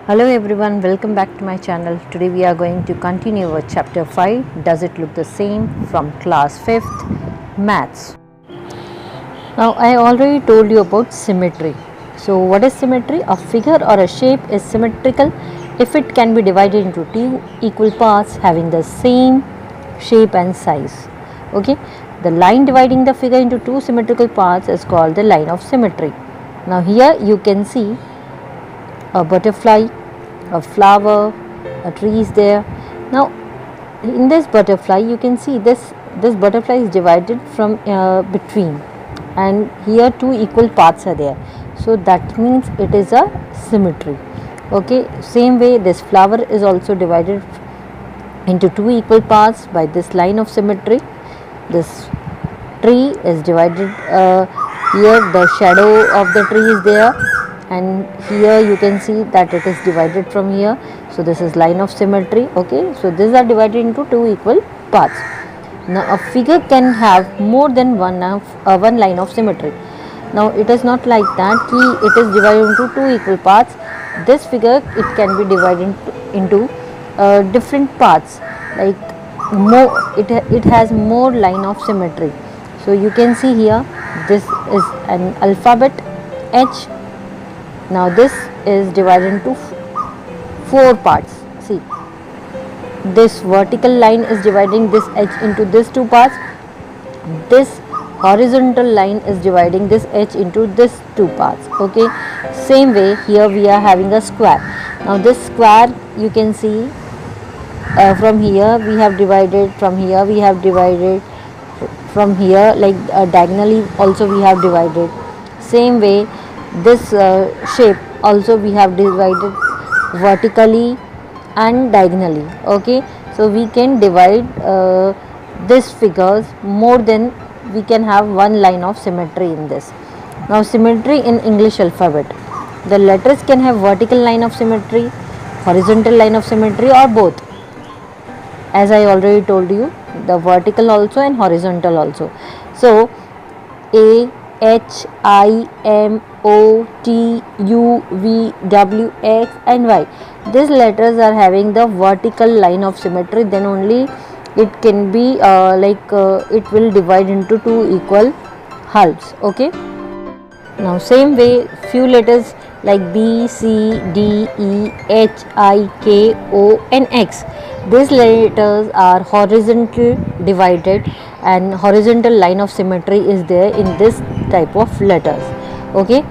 Hello everyone, welcome back to my channel. Today we are going to continue with chapter 5, Does It Look the Same, from class 5th, Maths. Now I already told you about symmetry. So what is symmetry? A figure or a shape is symmetrical if it can be divided into two equal parts having the same shape and size. Okay, the line dividing the figure into two symmetrical parts is called the line of symmetry. Now here you can see a butterfly, a flower, a tree is there. Now in this butterfly you can see this butterfly is divided from between, and here two equal parts are there, so that means it is a symmetry. Okay, same way this flower is also divided into two equal parts by this line of symmetry. This tree is divided, here the shadow of the tree is there, and here you can see that it is divided from here, so this is line of symmetry. Okay, so these are divided into two equal parts. Now a figure can have more than one line of symmetry. Now it is not like that it is divided into two equal parts. This figure it can be divided into different parts, like more it has more line of symmetry. So you can see here this is an alphabet H. Now this is divided into four parts. See, this vertical line is dividing this H into these two parts. This horizontal line is dividing this H into these two parts. Okay, same way here we are having a square. Now this square you can see, from here we have divided, from here we have divided, from here like diagonally also we have divided. Same way this shape also we have divided vertically and diagonally. Okay, so we can divide these figures more than we can have one line of symmetry in this. Now symmetry in English alphabet, the letters can have vertical line of symmetry, horizontal line of symmetry, or both. As I already told you, the vertical also and horizontal also. So A, H, I, M, O, T, U, V, W, X and Y, these letters are having the vertical line of symmetry, then only it can be it will divide into two equal halves. Okay, now same way few letters like B, C, D, E, H, I, K, O and X, these letters are horizontally divided and horizontal line of symmetry is there in this type of letters. Okay,